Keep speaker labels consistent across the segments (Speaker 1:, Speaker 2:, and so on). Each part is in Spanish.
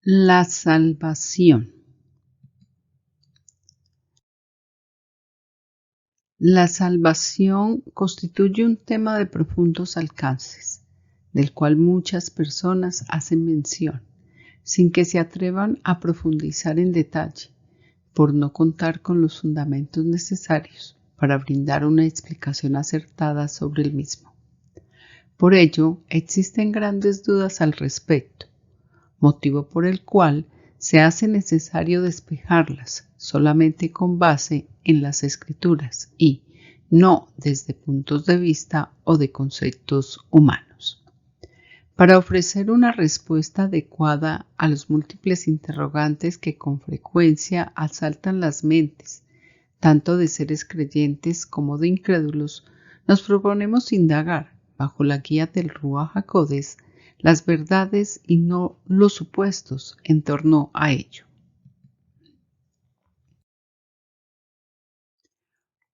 Speaker 1: La salvación. La salvación constituye un tema de profundos alcances, del cual muchas personas hacen mención, sin que se atrevan a profundizar en detalle, por no contar con los fundamentos necesarios para brindar una explicación acertada sobre el mismo. Por ello, existen grandes dudas al respecto, motivo por el cual se hace necesario despejarlas solamente con base en las escrituras y no desde puntos de vista o de conceptos humanos. Para ofrecer una respuesta adecuada a los múltiples interrogantes que con frecuencia asaltan las mentes, tanto de seres creyentes como de incrédulos, nos proponemos indagar, bajo la guía del Ruach HaKodesh, las verdades y no los supuestos en torno a ello.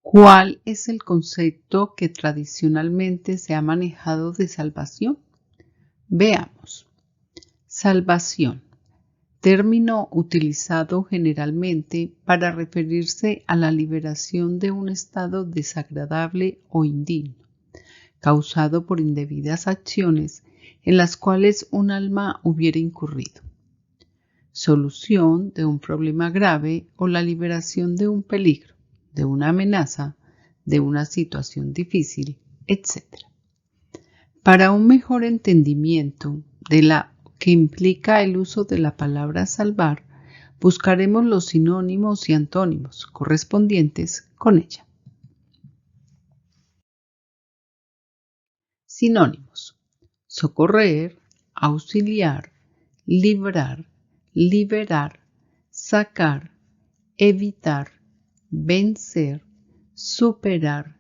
Speaker 1: ¿Cuál es el concepto que tradicionalmente se ha manejado de salvación? Veamos. Salvación, término utilizado generalmente para referirse a la liberación de un estado desagradable o indigno, causado por indebidas acciones en las cuales un alma hubiera incurrido. Solución de un problema grave o la liberación de un peligro, de una amenaza, de una situación difícil, etc. Para un mejor entendimiento de la que implica el uso de la palabra salvar, buscaremos los sinónimos y antónimos correspondientes con ella. Sinónimos: socorrer, auxiliar, librar, liberar, sacar, evitar, vencer, superar,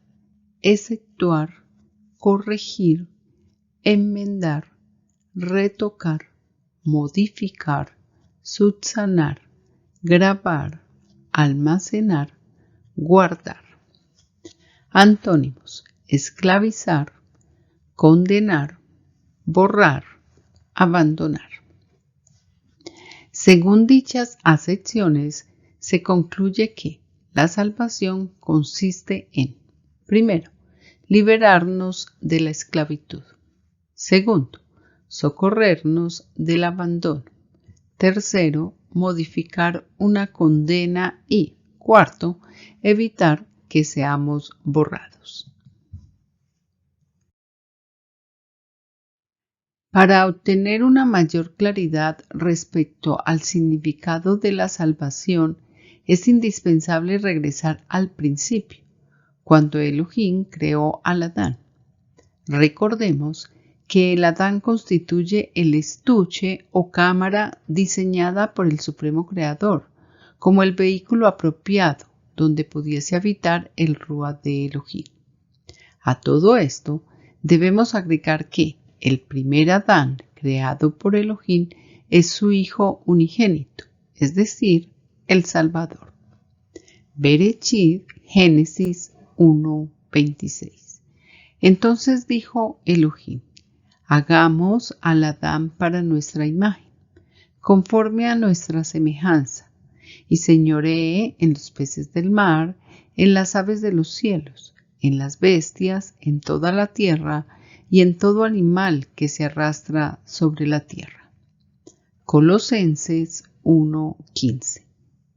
Speaker 1: exceptuar, corregir, enmendar, retocar, modificar, subsanar, grabar, almacenar, guardar. Antónimos: esclavizar, condenar, borrar, abandonar. Según dichas acepciones, se concluye que la salvación consiste en, primero, liberarnos de la esclavitud. Segundo, socorrernos del abandono. Tercero, modificar una condena y, cuarto, evitar que seamos borrados. Para obtener una mayor claridad respecto al significado de la salvación, es indispensable regresar al principio, cuando Elohim creó al Adán. Recordemos que el Adán constituye el estuche o cámara diseñada por el Supremo Creador, como el vehículo apropiado donde pudiese habitar el Ruach de Elohim. A todo esto, debemos agregar que el primer Adán creado por Elohim es su Hijo unigénito, es decir, el Salvador. Bereshit, Génesis 1:26. Entonces dijo Elohim: hagamos al Adán para nuestra imagen, conforme a nuestra semejanza, y señoree en los peces del mar, en las aves de los cielos, en las bestias, en toda la tierra, y en todo animal que se arrastra sobre la tierra. Colosenses 1:15.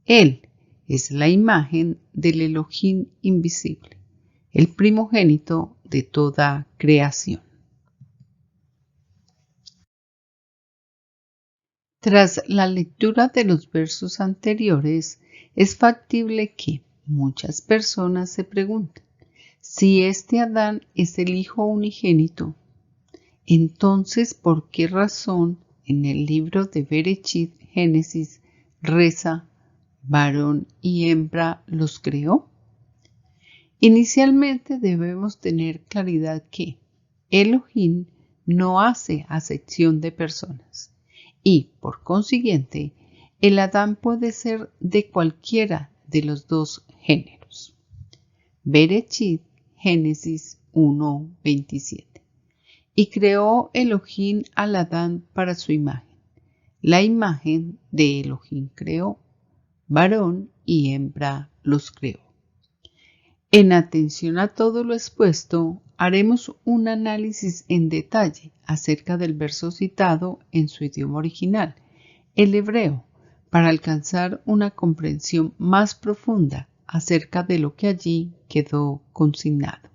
Speaker 1: Él es la imagen del Elohim invisible, el primogénito de toda creación. Tras la lectura de los versos anteriores, es factible que muchas personas se pregunten: si este Adán es el Hijo unigénito, entonces ¿por qué razón en el libro de Bereshit, Génesis, reza: varón y hembra los creó? Inicialmente debemos tener claridad que Elohim no hace acepción de personas y, por consiguiente, el Adán puede ser de cualquiera de los dos géneros. Bereshit, Génesis 1:27. Y creó Elohim al Adán para su imagen. La imagen de Elohim creó, varón y hembra los creó. En atención a todo lo expuesto, haremos un análisis en detalle acerca del verso citado en su idioma original, el hebreo, para alcanzar una comprensión más profunda acerca de lo que allí quedó consignado.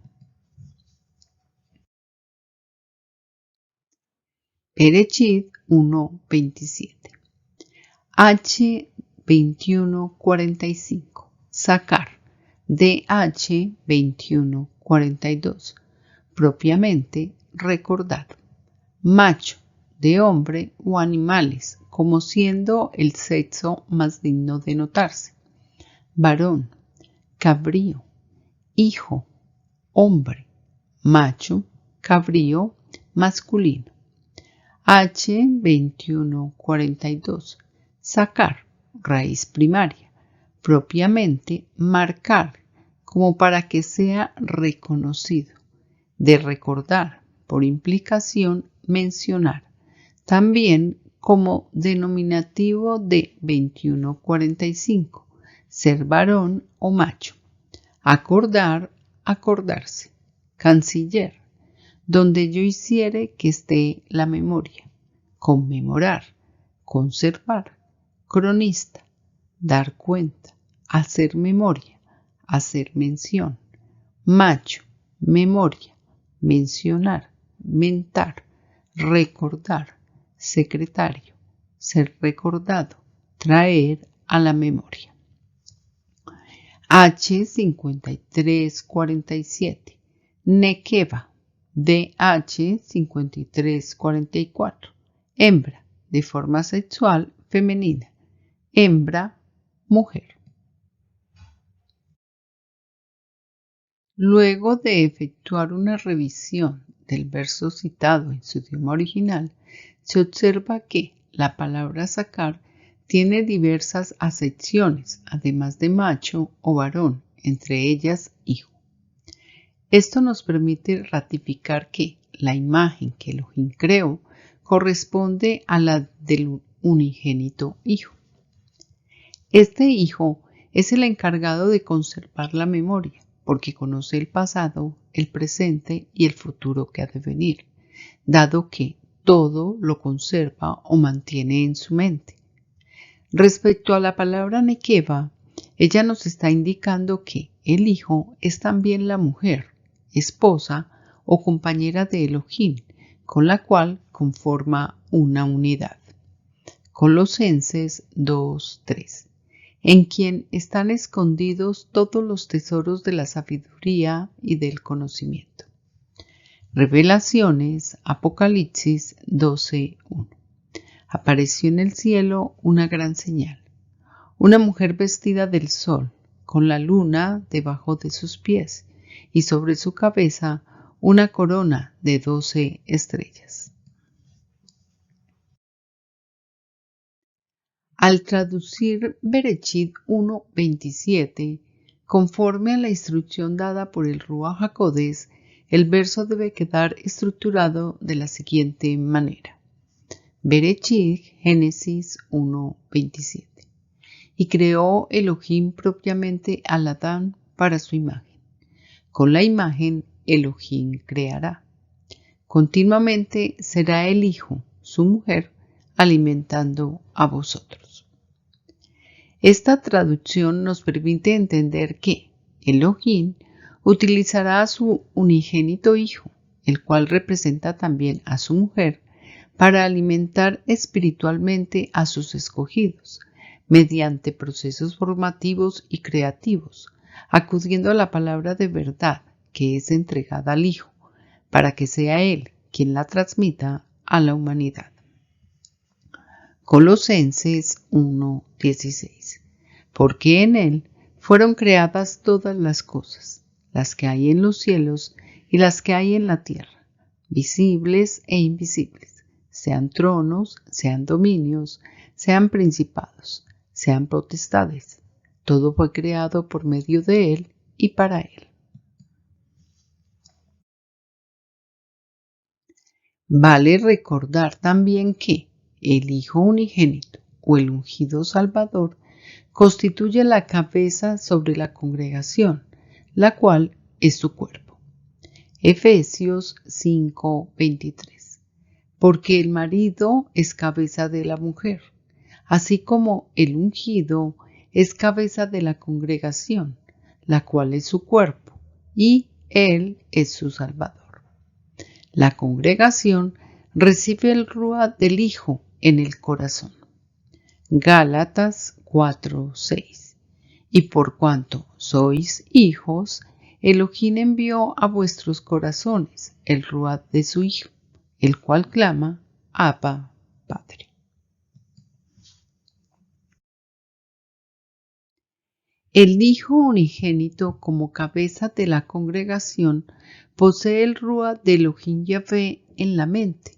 Speaker 1: Bereshit 1:27. H 21:45. Sacar. DH 21:42. Propiamente recordado. Macho, de hombre o animales, como siendo el sexo más digno de notarse. Varón, cabrío, hijo, hombre, macho, cabrío, masculino. H 21:42. Sacar, raíz primaria, propiamente marcar, como para que sea reconocido. De recordar, por implicación, mencionar. También como denominativo de 21:45, ser varón o macho. Acordar, acordarse. Canciller, donde yo hiciere que esté la memoria. Conmemorar, conservar. Cronista, dar cuenta, hacer memoria, hacer mención. Macho, memoria, mencionar, mentar, recordar. Secretario, ser recordado, traer a la memoria. H 53:47. Nekeva, DH 53:44. Hembra, de forma sexual femenina. Hembra, mujer. Luego de efectuar una revisión del verso citado en su idioma original, se observa que la palabra sacar tiene diversas acepciones, además de macho o varón, entre ellas hijo. Esto nos permite ratificar que la imagen que Elohim creó corresponde a la del unigénito hijo. Este hijo es el encargado de conservar la memoria, porque conoce el pasado, el presente y el futuro que ha de venir, dado que todo lo conserva o mantiene en su mente. Respecto a la palabra Nekeva, ella nos está indicando que el hijo es también la mujer, esposa o compañera de Elohim, con la cual conforma una unidad. Colosenses 2:3. En quien están escondidos todos los tesoros de la sabiduría y del conocimiento. Revelaciones, Apocalipsis 12:1. Apareció en el cielo una gran señal, una mujer vestida del sol, con la luna debajo de sus pies, y sobre su cabeza una corona de 12 estrellas. Al traducir Bereshit 1:27, conforme a la instrucción dada por el Ruach HaKodesh, el verso debe quedar estructurado de la siguiente manera. Bereshit, Génesis 1:27. Y creó Elohim propiamente al Adán para su imagen. Con la imagen Elohim creará. Continuamente será el hijo, su mujer, alimentando a vosotros. Esta traducción nos permite entender que Elohim utilizará a su unigénito hijo, el cual representa también a su mujer, para alimentar espiritualmente a sus escogidos, mediante procesos formativos y creativos, acudiendo a la palabra de verdad que es entregada al Hijo, para que sea Él quien la transmita a la humanidad. Colosenses 1:16. Porque en Él fueron creadas todas las cosas, las que hay en los cielos y las que hay en la tierra, visibles e invisibles, sean tronos, sean dominios, sean principados, sean potestades. Todo fue creado por medio de Él y para Él. Vale recordar también que el Hijo unigénito o el ungido Salvador constituye la cabeza sobre la congregación, la cual es su cuerpo. Efesios 5:23. Porque el marido es cabeza de la mujer, así como el ungido es cabeza de la congregación, la cual es su cuerpo, y él es su Salvador. La congregación recibe el Ruach del Hijo en el corazón. Gálatas 4:6. Y por cuanto sois hijos, Elohim envió a vuestros corazones el Ruach de su Hijo, el cual clama, Abba, Padre. El Hijo unigénito, como cabeza de la congregación, posee el Ruach de Elohim Yahvé en la mente,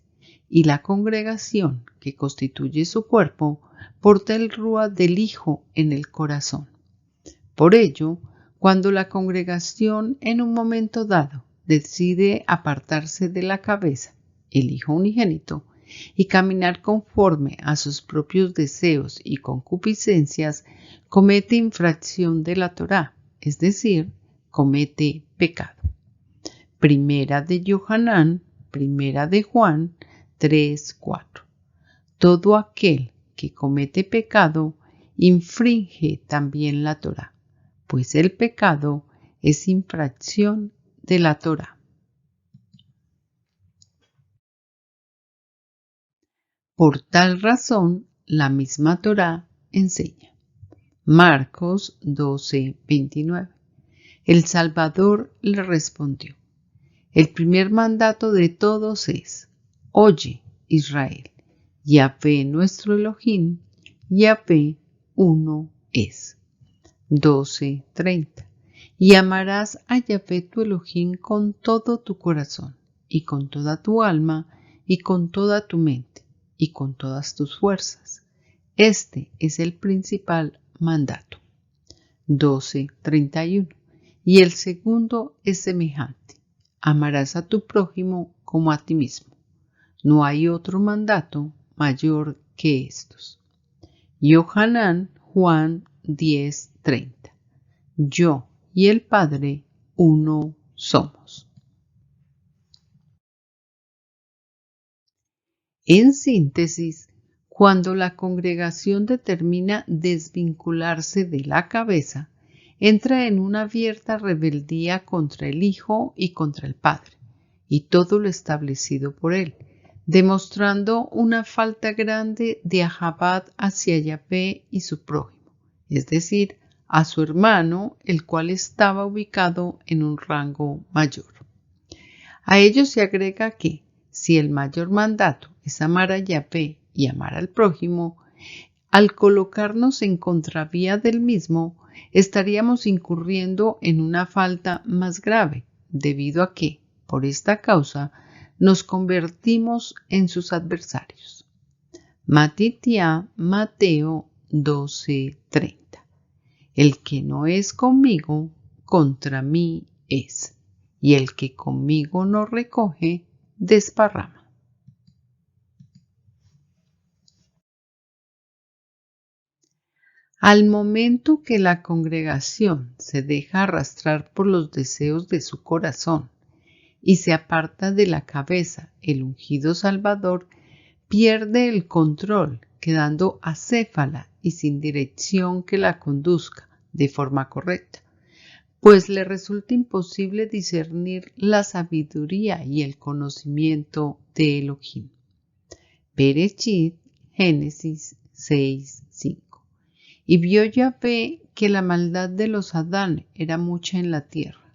Speaker 1: y la congregación, que constituye su cuerpo, porta el Ruach del Hijo en el corazón. Por ello, cuando la congregación en un momento dado decide apartarse de la cabeza, el Hijo unigénito, y caminar conforme a sus propios deseos y concupiscencias, comete infracción de la Torá, es decir, comete pecado. Primera de Yohanan, Primera de Juan 3:4. Todo aquel que comete pecado infringe también la Torá, pues el pecado es infracción de la Torá. Por tal razón, la misma Torá enseña. Marcos 12:29. El Salvador le respondió: el primer mandato de todos es: oye, Israel, Yahvé nuestro Elohim, Yahvé uno es. 12:30. Y amarás a Yahvé tu Elohim con todo tu corazón, y con toda tu alma, y con toda tu mente, y con todas tus fuerzas. Este es el principal mandato. 12:31. Y el segundo es semejante: amarás a tu prójimo como a ti mismo. No hay otro mandato mayor que estos. Yohanan Juan 10:30. Yo y el Padre uno somos. En síntesis, cuando la congregación determina desvincularse de la cabeza, entra en una abierta rebeldía contra el Hijo y contra el Padre, y todo lo establecido por él, demostrando una falta grande de ahabbat hacia Yahvé y su prójimo, es decir, a su hermano, el cual estaba ubicado en un rango mayor. A ello se agrega que, si el mayor mandato es amar a Yahvé y amar al prójimo, al colocarnos en contravía del mismo, estaríamos incurriendo en una falta más grave, debido a que, por esta causa, nos convertimos en sus adversarios. Matitya, Mateo 12:30. El que no es conmigo, contra mí es, y el que conmigo no recoge, desparrama. Al momento que la congregación se deja arrastrar por los deseos de su corazón y se aparta de la cabeza, el ungido Salvador pierde el control, quedando acéfala y sin dirección que la conduzca de forma correcta, pues le resulta imposible discernir la sabiduría y el conocimiento de Elohim. Bereshit, Génesis 6:5. Y vio Yahvé que la maldad de los Adán era mucha en la tierra,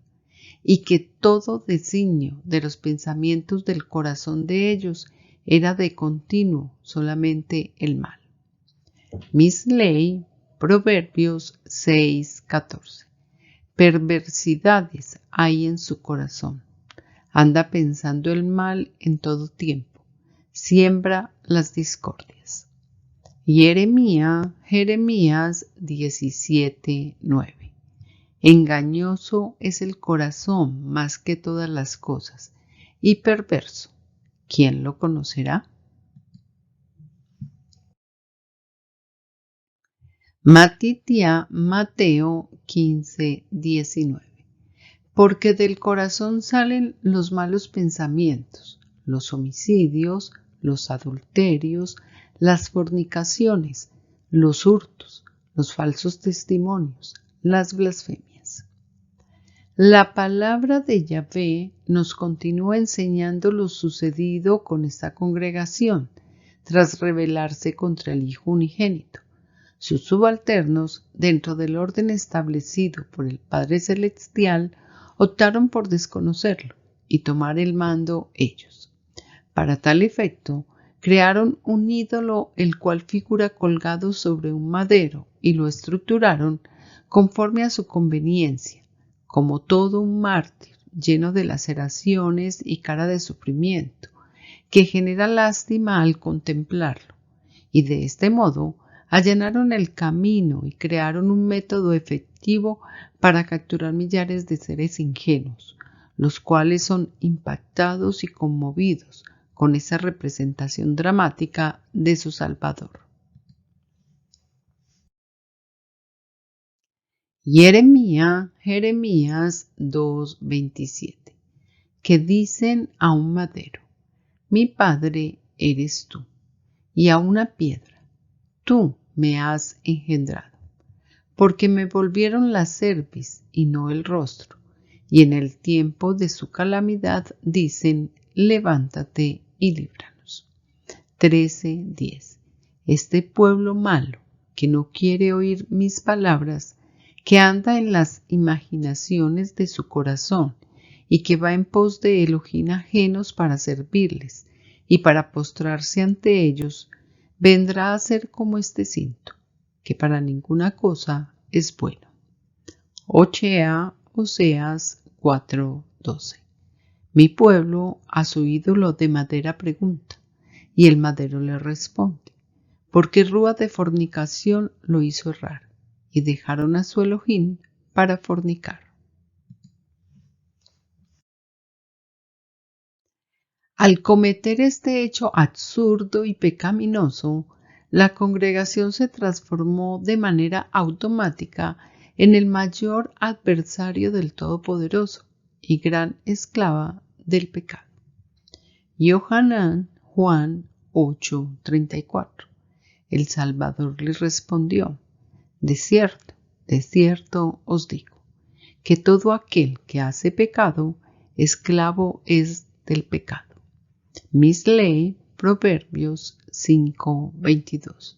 Speaker 1: y que todo designio de los pensamientos del corazón de ellos era de continuo solamente el mal. Misley, Proverbios 6:14. Perversidades hay en su corazón. Anda pensando el mal en todo tiempo. Siembra las discordias. Jeremías 17:9. Engañoso es el corazón más que todas las cosas, y perverso. ¿Quién lo conocerá? Matitya, Mateo 15:19. Porque del corazón salen los malos pensamientos, los homicidios, los adulterios, las fornicaciones, los hurtos, los falsos testimonios, las blasfemias. La palabra de Yahvé nos continúa enseñando lo sucedido con esta congregación tras rebelarse contra el Hijo Unigénito. Sus subalternos, dentro del orden establecido por el Padre Celestial, optaron por desconocerlo y tomar el mando ellos. Para tal efecto, crearon un ídolo el cual figura colgado sobre un madero y lo estructuraron conforme a su conveniencia, como todo un mártir lleno de laceraciones y cara de sufrimiento, que genera lástima al contemplarlo, y de este modo allanaron el camino y crearon un método efectivo para capturar millares de seres ingenuos, los cuales son impactados y conmovidos con esa representación dramática de su Salvador. Jeremías 2:27, que dicen a un madero: mi padre eres tú, y a una piedra: tú me has engendrado, porque me volvieron la cerviz y no el rostro, y en el tiempo de su calamidad dicen: levántate y líbranos. 13:10. Este pueblo malo, que no quiere oír mis palabras, que anda en las imaginaciones de su corazón y que va en pos de elohim ajenos para servirles y para postrarse ante ellos, vendrá a ser como este cinto, que para ninguna cosa es bueno. Oseas 4:12. Mi pueblo a su ídolo de madera pregunta, y el madero le responde, porque rúa de fornicación lo hizo errar, y dejaron a su Elohim para fornicar. Al cometer este hecho absurdo y pecaminoso, la congregación se transformó de manera automática en el mayor adversario del Todopoderoso y gran esclava del pecado. Yohanan, Juan 8:34. El Salvador les respondió: de cierto os digo, que todo aquel que hace pecado, esclavo es del pecado. Misley, Proverbios 5:22.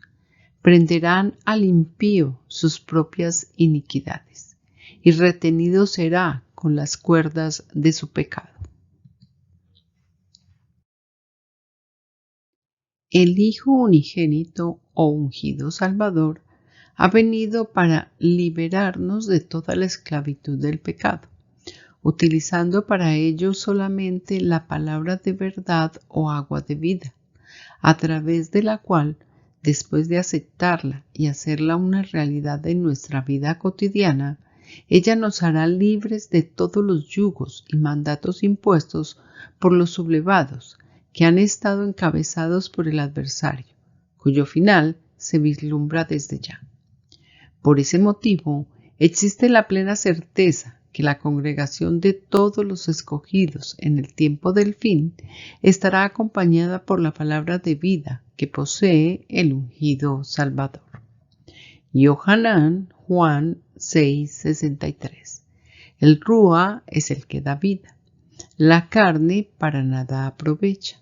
Speaker 1: Prenderán al impío sus propias iniquidades, y retenido será con las cuerdas de su pecado. El Hijo Unigénito o ungido Salvador ha venido para liberarnos de toda la esclavitud del pecado, utilizando para ello solamente la palabra de verdad o agua de vida, a través de la cual, después de aceptarla y hacerla una realidad en nuestra vida cotidiana, ella nos hará libres de todos los yugos y mandatos impuestos por los sublevados que han estado encabezados por el adversario, cuyo final se vislumbra desde ya. Por ese motivo, existe la plena certeza que la congregación de todos los escogidos en el tiempo del fin estará acompañada por la palabra de vida que posee el ungido Salvador. Yohanan, Juan 6:63. El Rúa es el que da vida. La carne para nada aprovecha.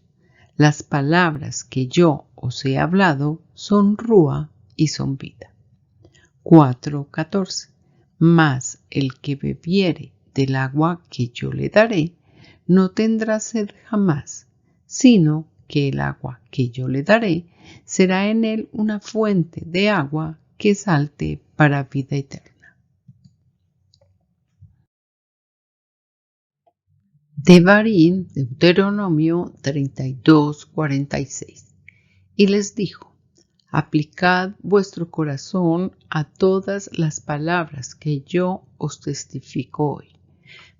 Speaker 1: Las palabras que yo os he hablado son Rúa y son vida. 4:14. Mas el que bebiere del agua que yo le daré, no tendrá sed jamás, sino que el agua que yo le daré será en él una fuente de agua que salte para vida eterna. Devarim, Deuteronomio 32:46. Y les dijo: aplicad vuestro corazón a todas las palabras que yo os testifico hoy,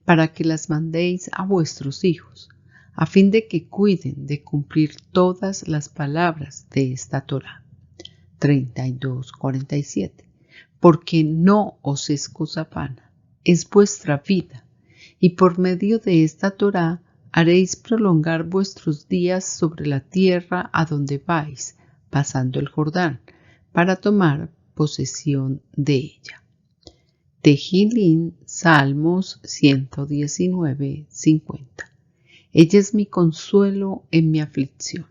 Speaker 1: para que las mandéis a vuestros hijos, a fin de que cuiden de cumplir todas las palabras de esta Torá. 32:47. porque no os es cosa vana, es vuestra vida, y por medio de esta Torá haréis prolongar vuestros días sobre la tierra a donde vais, pasando el Jordán, para tomar posesión de ella. Tehilín, Salmos 119, 50. Ella es mi consuelo en mi aflicción,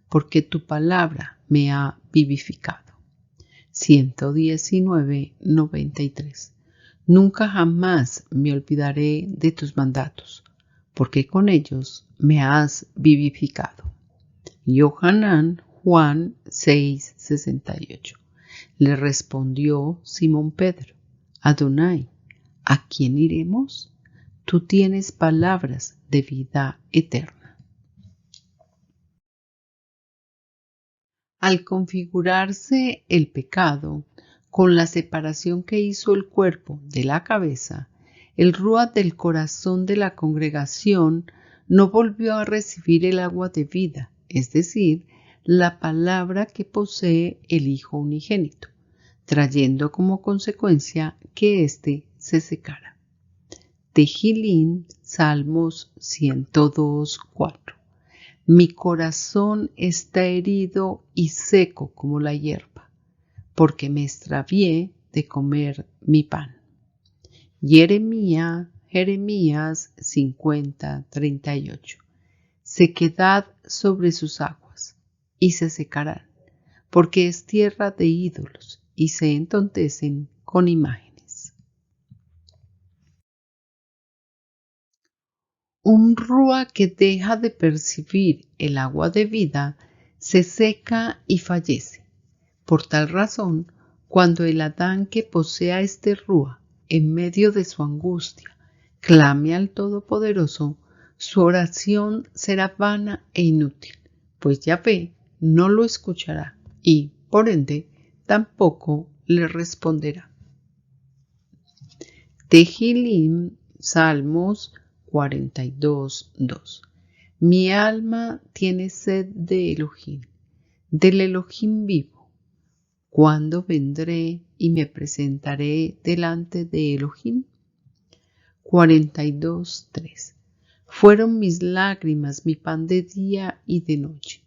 Speaker 1: porque tu palabra me ha vivificado. 119, 93. Nunca jamás me olvidaré de tus mandatos, porque con ellos me has vivificado. Yohanan, Juan 6, 68. Le respondió Simón Pedro: Adonai, ¿a quién iremos? Tú tienes palabras de vida eterna. Al configurarse el pecado con la separación que hizo el cuerpo de la cabeza, el ruach del corazón de la congregación no volvió a recibir el agua de vida, es decir, la palabra que posee el Hijo unigénito, trayendo como consecuencia que éste se secara. Tehilín, Salmos 102, 4. Mi corazón está herido y seco como la hierba, porque me extravié de comer mi pan. Jeremías 50, 38. Sequedad sobre sus aguas, y se secarán, porque es tierra de ídolos, y se entontecen con imágenes. Un ruach que deja de percibir el agua de vida se seca y fallece. Por tal razón, cuando el Adán que posea este ruach en medio de su angustia clame al Todopoderoso, su oración será vana e inútil, pues Yahvé no lo escuchará y, por ende, tampoco le responderá. Tehilín, Salmos 42, 2. Mi alma tiene sed de Elohim, del Elohim vivo. ¿Cuándo vendré y me presentaré delante de Elohim? 42, 3. Fueron mis lágrimas mi pan de día y de noche,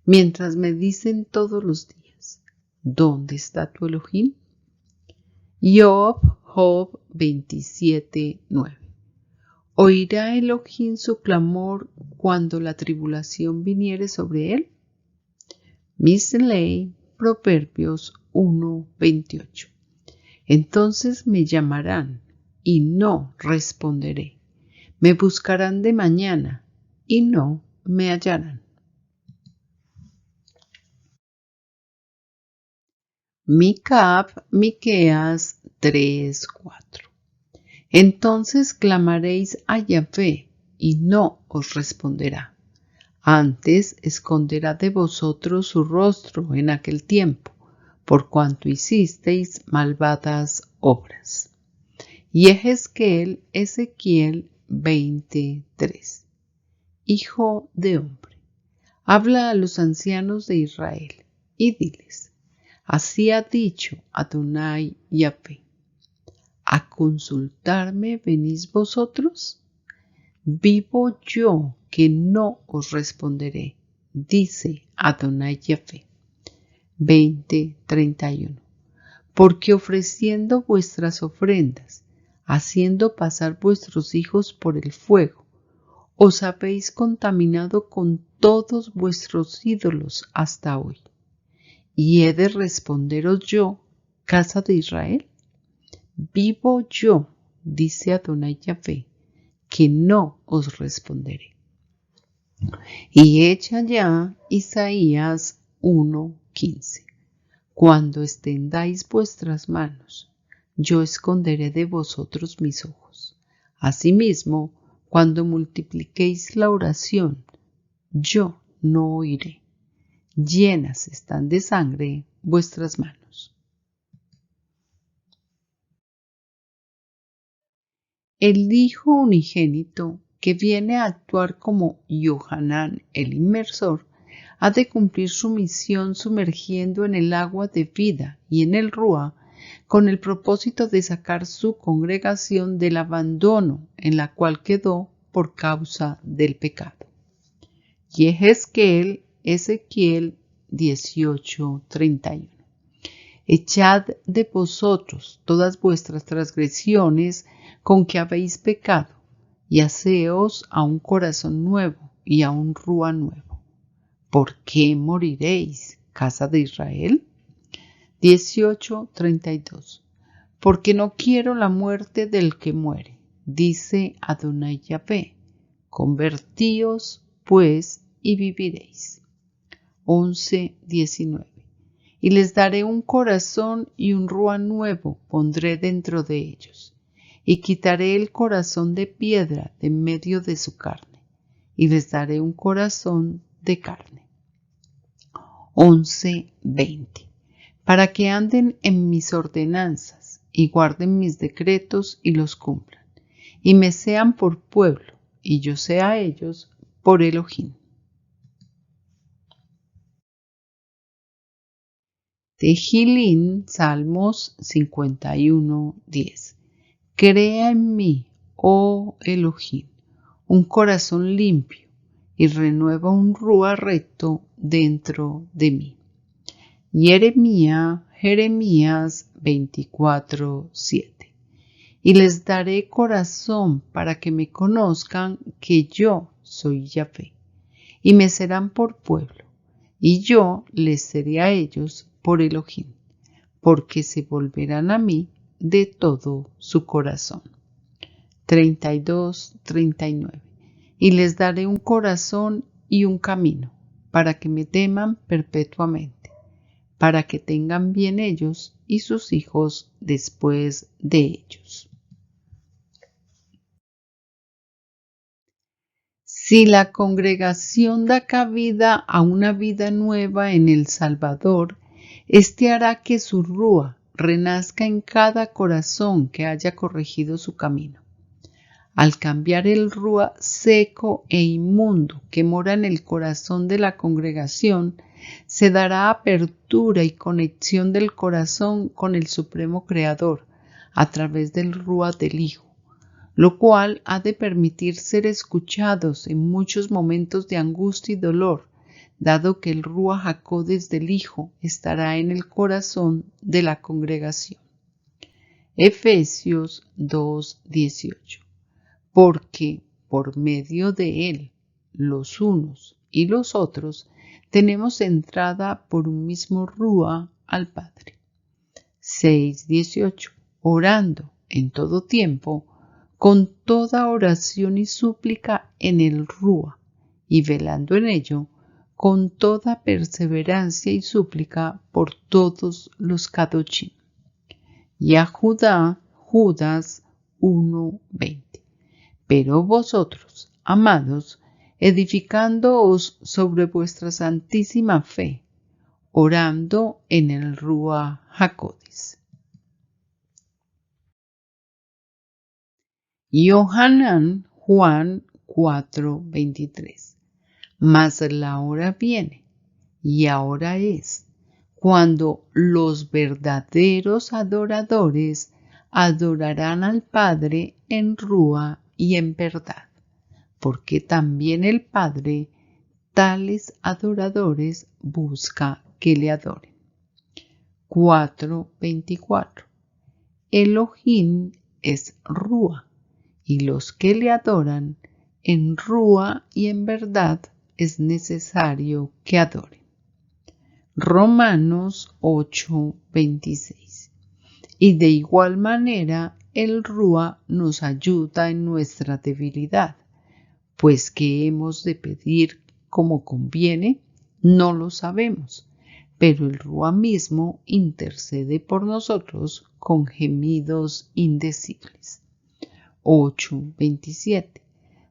Speaker 1: mientras me dicen todos los días: ¿dónde está tu Elohim? Job 27, 9. ¿Oirá Elohim su clamor cuando la tribulación viniere sobre él? Misley, Proverbios 1, 28. Entonces me llamarán y no responderé. Me buscarán de mañana y no me hallarán. Miqueas 3, 4. Entonces clamaréis a Yahvé y no os responderá. Antes esconderá de vosotros su rostro en aquel tiempo, por cuanto hicisteis malvadas obras. Ezequiel 23. Hijo de hombre, habla a los ancianos de Israel y diles: así ha dicho Adonai Yahvé: ¿a consultarme venís vosotros? Vivo yo que no os responderé, dice Adonai Yahvé. 20:31. Porque ofreciendo vuestras ofrendas, haciendo pasar vuestros hijos por el fuego, os habéis contaminado con todos vuestros ídolos hasta hoy. ¿Y he de responderos yo, casa de Israel? Vivo yo, dice Adonai Yahvé, que no os responderé. Y echa ya Isaías 1:15. Cuando extendáis vuestras manos, yo esconderé de vosotros mis ojos. Asimismo, cuando multipliquéis la oración, yo no oiré. Llenas están de sangre vuestras manos. El Hijo unigénito, que viene a actuar como Yohanan el inmersor, ha de cumplir su misión sumergiendo en el agua de vida y en el ruach con el propósito de sacar su congregación del abandono en la cual quedó por causa del pecado. Ezequiel 18:31. Echad de vosotros todas vuestras transgresiones con que habéis pecado, y haceos a un corazón nuevo y a un rúa nuevo. ¿Por qué moriréis, casa de Israel? 18:32. Porque no quiero la muerte del que muere, dice Adonai Yahvé. Convertíos, pues, y viviréis. 11:19. Y les daré un corazón y un rúa nuevo pondré dentro de ellos, y quitaré el corazón de piedra de en medio de su carne, y les daré un corazón de carne. 11:20. Para que anden en mis ordenanzas, y guarden mis decretos y los cumplan, y me sean por pueblo, y yo sea a ellos por Elohim. Tejilín, Salmos 51:10. Crea en mí, oh Elohim, un corazón limpio, y renueva un rúa recto dentro de mí. Jeremías 24:7. Y les daré corazón para que me conozcan que yo soy Yahvé, y me serán por pueblo, y yo les seré a ellos por Elohim, porque se volverán a mí de todo su corazón. 32:39. Y les daré un corazón y un camino, para que me teman perpetuamente, para que tengan bien ellos y sus hijos después de ellos. Si la congregación da cabida a una vida nueva en el Salvador, éste hará que su rúa renazca en cada corazón que haya corregido su camino. Al cambiar el rúa seco e inmundo que mora en el corazón de la congregación, se dará apertura y conexión del corazón con el Supremo Creador a través del rúa del Hijo, lo cual ha de permitir ser escuchados en muchos momentos de angustia y dolor, dado que el Ruach HaKodesh del Hijo estará en el corazón de la congregación. Efesios 2:18. Porque por medio de él, los unos y los otros, tenemos entrada por un mismo Ruach al Padre. 6:18. Orando en todo tiempo, con toda oración y súplica en el Rúa, y velando en ello, con toda perseverancia y súplica por todos los Kadoshim. Y a Judas 1:20. Pero vosotros, amados, edificándoos sobre vuestra santísima fe, orando en el Ruach HaKodesh. Yohanan Juan 4:23. Mas la hora viene, y ahora es, cuando los verdaderos adoradores adorarán al Padre en Rúa y en verdad, porque también el Padre tales adoradores busca que le adoren. 4:24. Elohim es Rúa, y los que le adoran en Rúa y en verdad es necesario que adoren. Romanos 8:26. Y de igual manera el Rúa nos ayuda en nuestra debilidad, pues que hemos de pedir como conviene, no lo sabemos, pero el Rúa mismo intercede por nosotros con gemidos indecibles. 8:27.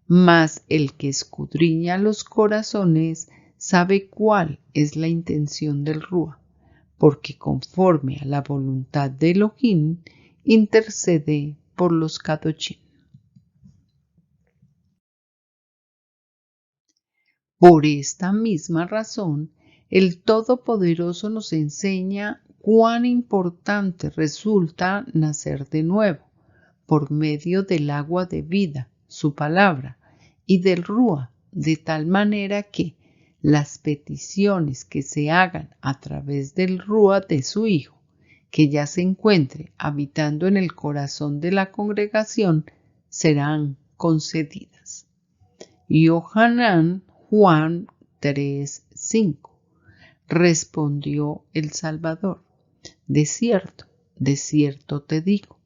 Speaker 1: Mas el que escudriña los corazones sabe cuál es la intención del Rúa, porque conforme a la voluntad de Elohim intercede por los Kadoshim. Por esta misma razón, el Todopoderoso nos enseña cuán importante resulta nacer de nuevo por medio del agua de vida, su palabra, y del Rúa, de tal manera que las peticiones que se hagan a través del Rúa de su Hijo, que ya se encuentre habitando en el corazón de la congregación, serán concedidas. Yohanan Juan 3:5. Respondió el Salvador: de cierto te digo,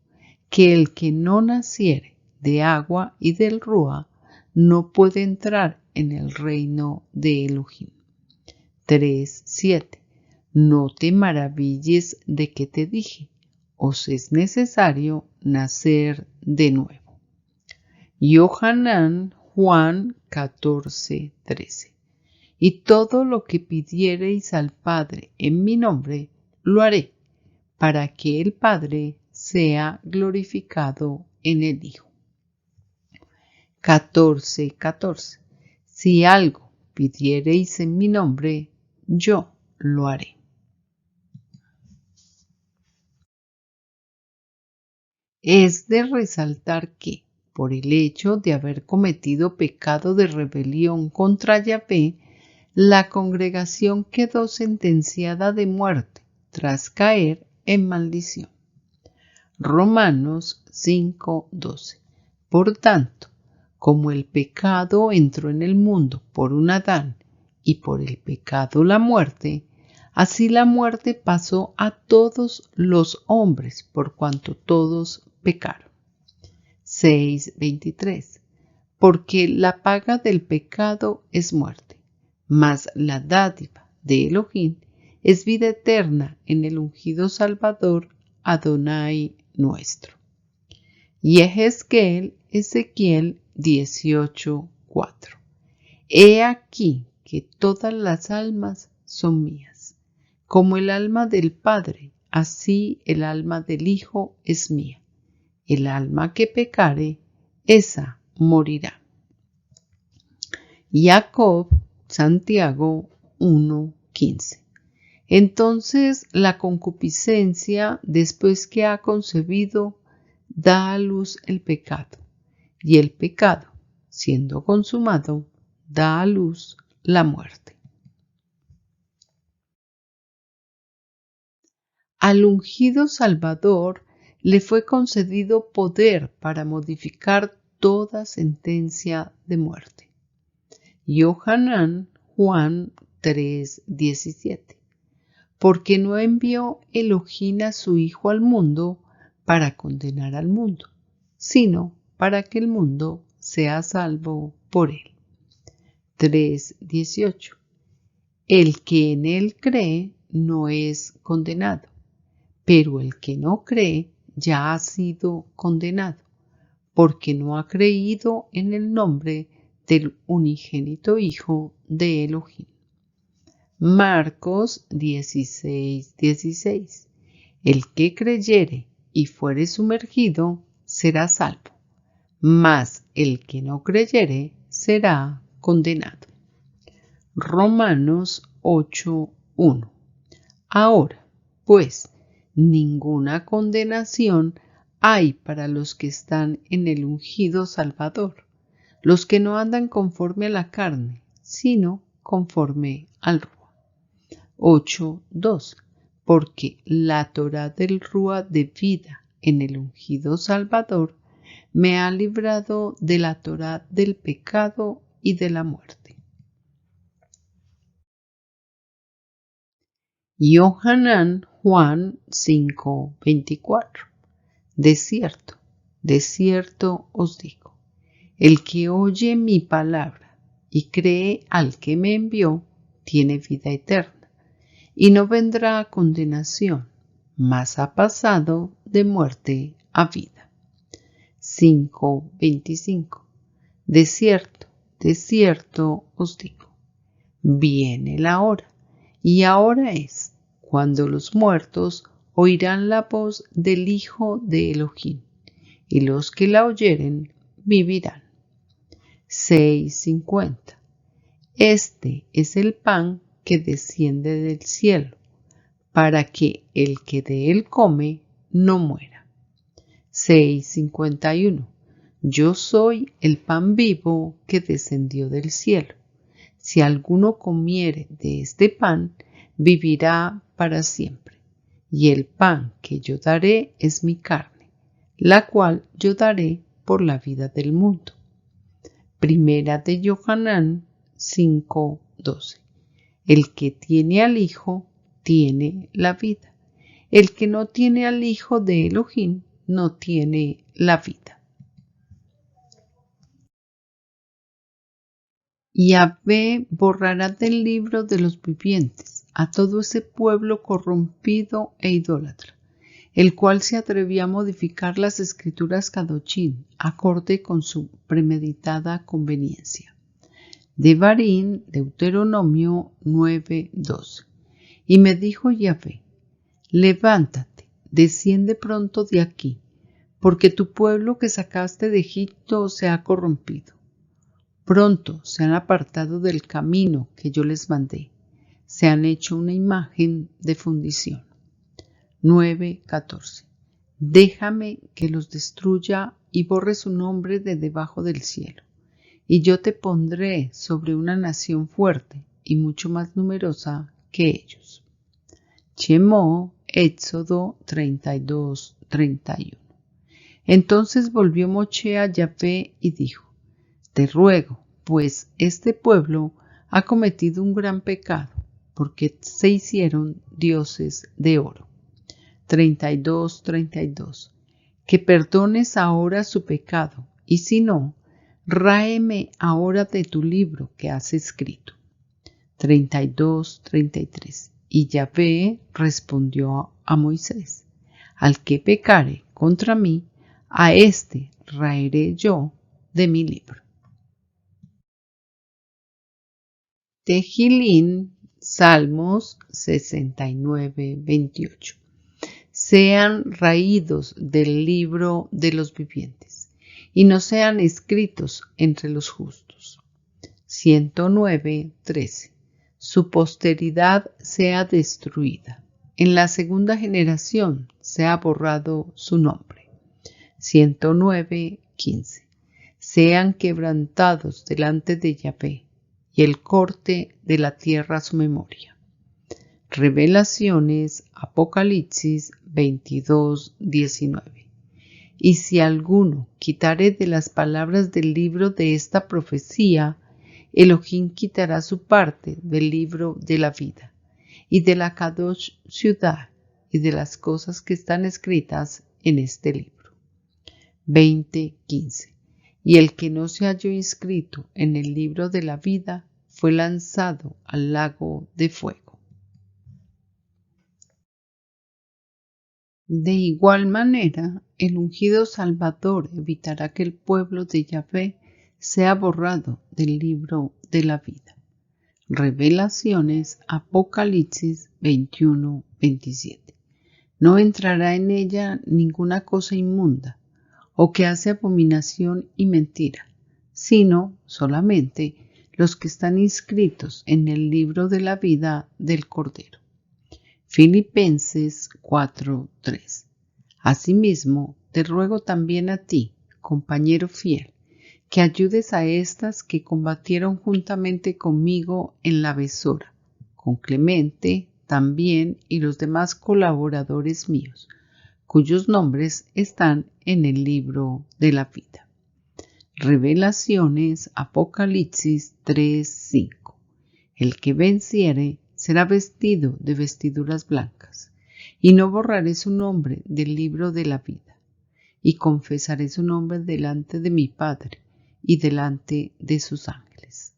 Speaker 1: que el que no naciere de agua y del Rúa no puede entrar en el reino de Elohim. 3:7. No te maravilles de que te dije, os es necesario nacer de nuevo. Yohanan Juan 14:13. Y todo lo que pidiereis al Padre en mi nombre, lo haré, para que el Padre sea glorificado en el Hijo. 14:14. Si algo pidiereis en mi nombre, yo lo haré. Es de resaltar que, por el hecho de haber cometido pecado de rebelión contra Yahvé, la congregación quedó sentenciada de muerte tras caer en maldición. Romanos 5:12. Por tanto, como el pecado entró en el mundo por un Adán y por el pecado la muerte, así la muerte pasó a todos los hombres por cuanto todos pecaron. 6:23. Porque la paga del pecado es muerte, mas la dádiva de Elohim es vida eterna en el ungido Salvador Adonai nuestro. Ezequiel 18:4. He aquí que todas las almas son mías. Como el alma del Padre, así el alma del Hijo es mía. El alma que pecare, esa morirá. Jacob, Santiago 1:15. Entonces la concupiscencia, después que ha concebido, da a luz el pecado, y el pecado, siendo consumado, da a luz la muerte. Al ungido Salvador le fue concedido poder para modificar toda sentencia de muerte. Yohanan Juan 3:17. Porque no envió Elohim a su Hijo al mundo para condenar al mundo, sino para que el mundo sea salvo por él. 3:18. El que en él cree no es condenado, pero el que no cree ya ha sido condenado, porque no ha creído en el nombre del unigénito Hijo de Elohim. Marcos 16:16. El que creyere y fuere sumergido será salvo, mas el que no creyere será condenado. Romanos 8:1. Ahora, pues, ninguna condenación hay para los que están en el ungido Salvador, los que no andan conforme a la carne, sino conforme al Rúa. 8:2. Porque la Torá del Rúa de vida en el ungido Salvador me ha librado de la Torá del pecado y de la muerte. Yohanan Juan 5:24. De cierto os digo, el que oye mi palabra y cree al que me envió, tiene vida eterna, y no vendrá a condenación, mas ha pasado de muerte a vida. 5:25. De cierto os digo, viene la hora, y ahora es, cuando los muertos oirán la voz del Hijo de Elohim, y los que la oyeren vivirán. 6:50. Este es el pan que desciende del cielo, para que el que de él come no muera. 6:51. Yo soy el pan vivo que descendió del cielo. Si alguno comiere de este pan, vivirá para siempre. Y el pan que yo daré es mi carne, la cual yo daré por la vida del mundo. Primera de Johanán 5:12. El que tiene al Hijo tiene la vida. El que no tiene al Hijo de Elohim no tiene la vida. Yahvé borrará del libro de los vivientes a todo ese pueblo corrompido e idólatra, el cual se atrevió a modificar las escrituras Kadoshim acorde con su premeditada conveniencia. Devarim, Deuteronomio 9:12. Y me dijo Yahvé: levántate, desciende pronto de aquí, porque tu pueblo que sacaste de Egipto se ha corrompido. Pronto se han apartado del camino que yo les mandé, se han hecho una imagen de fundición. 9:14. Déjame que los destruya y borre su nombre de debajo del cielo, y yo te pondré sobre una nación fuerte y mucho más numerosa que ellos. Shemó, Éxodo 32:31. Entonces volvió Moshe a Yahvé y dijo: te ruego, pues este pueblo ha cometido un gran pecado, porque se hicieron dioses de oro. 32:32. Que perdones ahora su pecado, y si no, ráeme ahora de tu libro que has escrito. 32:33. Y Yahvé respondió a Moisés: al que pecare contra mí, a éste raeré yo de mi libro. Tejilín, Salmos 69:28. Sean raídos del libro de los vivientes, y no sean escritos entre los justos. 109:13. Su posteridad sea destruida. En la segunda generación sea borrado su nombre. 109:15. Sean quebrantados delante de Yahvé, y el corte de la tierra a su memoria. Revelaciones, Apocalipsis 22:19. Y si alguno quitare de las palabras del libro de esta profecía, Elohim quitará su parte del libro de la vida, y de la Kadosh ciudad, y de las cosas que están escritas en este libro. 20:15. Y el que no se halló inscrito en el libro de la vida fue lanzado al lago de fuego. De igual manera, el ungido Salvador evitará que el pueblo de Yahvé sea borrado del libro de la vida. Revelaciones, Apocalipsis 21:27. No entrará en ella ninguna cosa inmunda, o que hace abominación y mentira, sino solamente los que están inscritos en el libro de la vida del Cordero. Filipenses 4:3. Asimismo, te ruego también a ti, compañero fiel, que ayudes a estas que combatieron juntamente conmigo en la besora, con Clemente también y los demás colaboradores míos, cuyos nombres están en el libro de la vida. Revelaciones, Apocalipsis 3:5. El que venciere será vestido de vestiduras blancas, y no borraré su nombre del libro de la vida, y confesaré su nombre delante de mi Padre y delante de sus ángeles.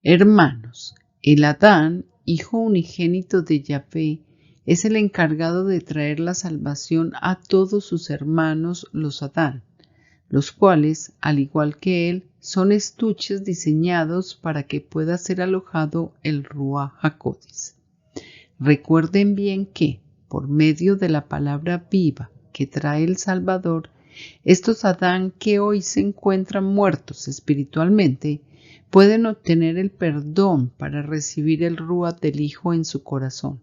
Speaker 1: Hermanos, el Adán, hijo unigénito de Yahvé, es el encargado de traer la salvación a todos sus hermanos los Adán, los cuales, al igual que él, son estuches diseñados para que pueda ser alojado el Ruach HaKodesh. Recuerden bien que, por medio de la palabra viva que trae el Salvador, estos Adán que hoy se encuentran muertos espiritualmente, pueden obtener el perdón para recibir el Ruach del Hijo en su corazón.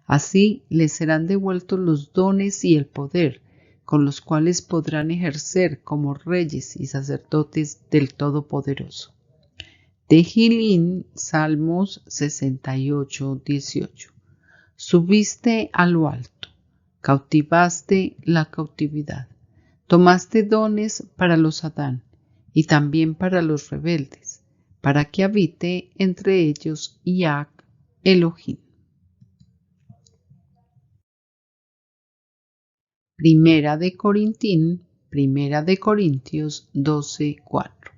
Speaker 1: Así les serán devueltos los dones y el poder, con los cuales podrán ejercer como reyes y sacerdotes del Todopoderoso. Tehilín, Salmos 68, 18. Subiste a lo alto, cautivaste la cautividad, tomaste dones para los Adán y también para los rebeldes, para que habite entre ellos Yah Elohim. Primera de Corintios 12:4.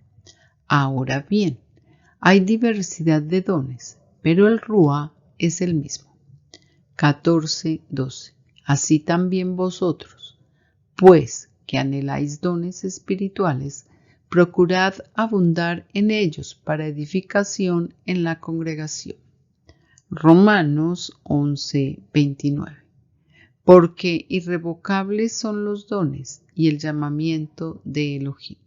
Speaker 1: Ahora bien, hay diversidad de dones, pero el Ruach es el mismo. 14:12. Así también vosotros, pues que anheláis dones espirituales, procurad abundar en ellos para edificación en la congregación. Romanos 11:29. Porque irrevocables son los dones y el llamamiento de Elohim.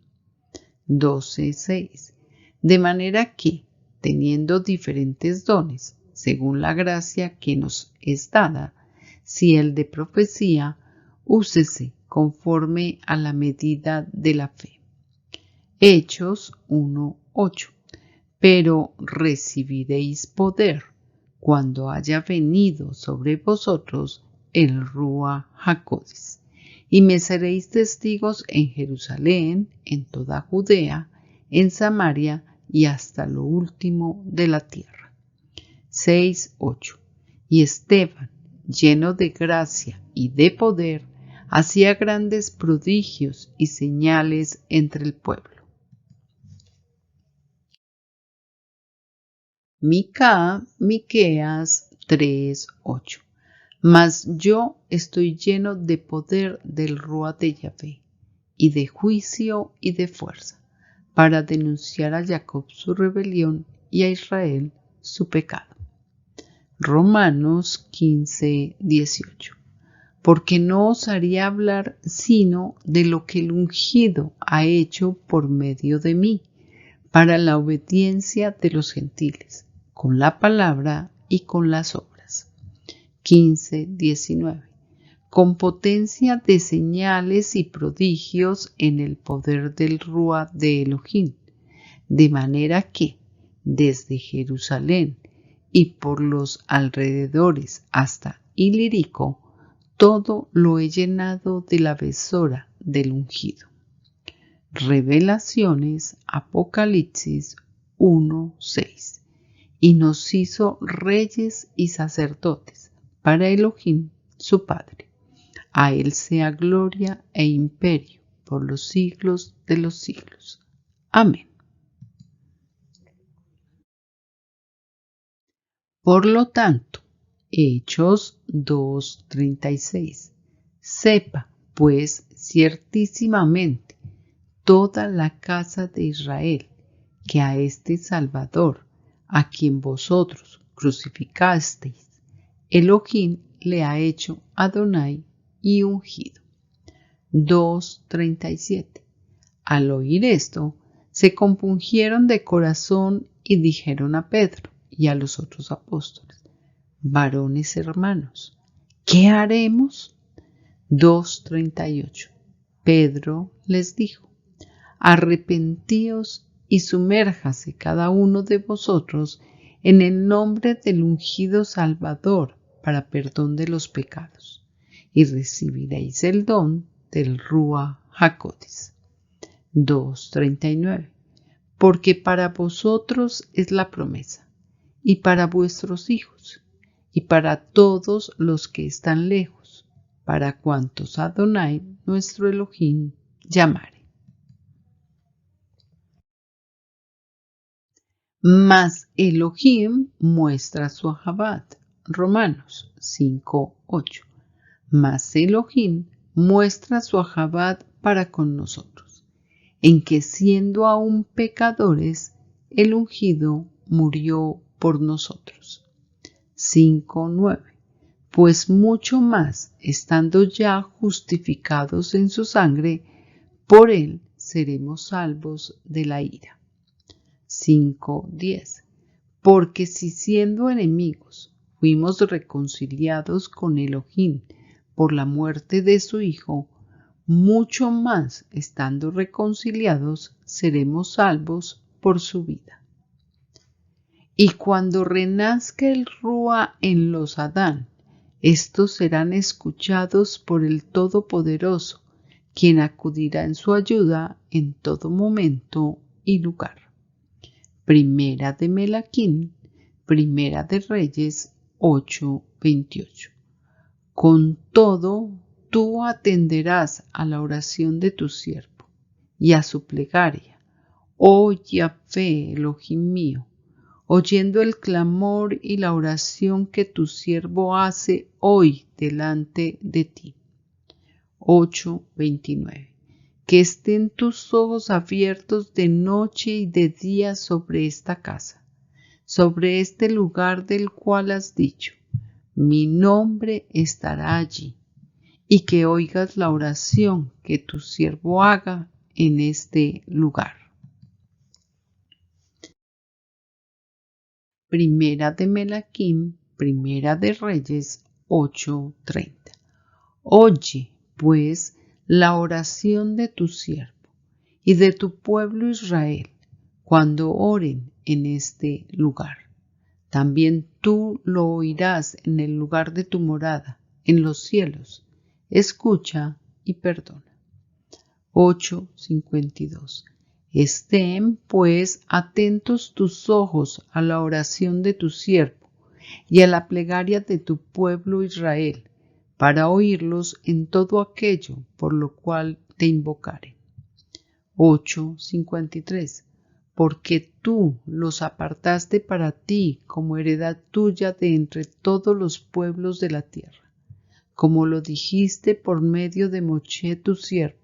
Speaker 1: 12:6. De manera que, teniendo diferentes dones, según la gracia que nos es dada, si el de profecía, úsese conforme a la medida de la fe. Hechos 1:8. Pero recibiréis poder cuando haya venido sobre vosotros el Ruach HaKodesh, y me seréis testigos en Jerusalén, en toda Judea, en Samaria y hasta lo último de la tierra. 6:8. Y Esteban, lleno de gracia y de poder, hacía grandes prodigios y señales entre el pueblo. Miqueas 3:8. Mas yo estoy lleno de poder del Ruach de Yahvé, y de juicio y de fuerza, para denunciar a Jacob su rebelión y a Israel su pecado. Romanos 15:18. Porque no osaría hablar sino de lo que el ungido ha hecho por medio de mí, para la obediencia de los gentiles, con la palabra y con las obras. 15:19. Con potencia de señales y prodigios en el poder del Ruach de Elohim, de manera que, desde Jerusalén y por los alrededores hasta Ilírico, todo lo he llenado de la besora del ungido. Revelaciones, Apocalipsis 1:6. Y nos hizo reyes y sacerdotes para Elohim, su Padre. A Él sea gloria e imperio por los siglos de los siglos. Amén. Por lo tanto, Hechos 2:36. Sepa, pues, ciertísimamente toda la casa de Israel, que a este Salvador, a quien vosotros crucificasteis, Elohim le ha hecho Adonai y ungido. 2:37. Al oír esto, se compungieron de corazón y dijeron a Pedro y a los otros apóstoles: varones hermanos, ¿qué haremos? 2:38. Pedro les dijo: arrepentíos y sumérjase cada uno de vosotros en el nombre del ungido Salvador para perdón de los pecados, y recibiréis el don del Ruach HaKodesh. 2:39. Porque para vosotros es la promesa, y para vuestros hijos, y para todos los que están lejos, para cuantos Adonai, nuestro Elohim, llamare. Mas Elohim muestra su Ahabat. Romanos 5:8. Mas Elohim muestra su Ahabat para con nosotros, en que siendo aún pecadores, el ungido murió por nosotros. 5:9. Pues mucho más, estando ya justificados en su sangre, por él seremos salvos de la ira. 5:10. Porque si siendo enemigos fuimos reconciliados con Elohim por la muerte de su Hijo, mucho más estando reconciliados seremos salvos por su vida. Y cuando renazca el Rúa en los Adán, estos serán escuchados por el Todopoderoso, quien acudirá en su ayuda en todo momento y lugar. Primera de Melaquín, Primera de Reyes 8:28. Con todo, tú atenderás a la oración de tu siervo y a su plegaria, oh Yahvé, Elohim mío, oyendo el clamor y la oración que tu siervo hace hoy delante de ti. 8:29. Que estén tus ojos abiertos de noche y de día sobre esta casa, sobre este lugar del cual has dicho, mi nombre estará allí, y que oigas la oración que tu siervo haga en este lugar. Primera de Melaquín, Primera de Reyes 8:30. Oye, pues, la oración de tu siervo y de tu pueblo Israel cuando oren en este lugar. También tú lo oirás en el lugar de tu morada, en los cielos. Escucha y perdona. 8:52. Estén, pues, atentos tus ojos a la oración de tu siervo y a la plegaria de tu pueblo Israel, para oírlos en todo aquello por lo cual te invocare. 8:53. Porque tú los apartaste para ti como heredad tuya de entre todos los pueblos de la tierra, como lo dijiste por medio de Moshe tu siervo,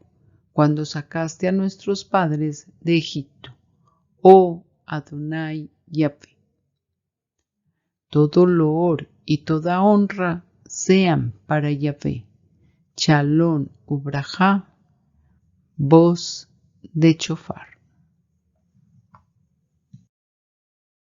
Speaker 1: cuando sacaste a nuestros padres de Egipto, oh Adonai Yahvé. Todo loor y toda honra sean para Yahvé. Shalom ubrajá, voz de chofar.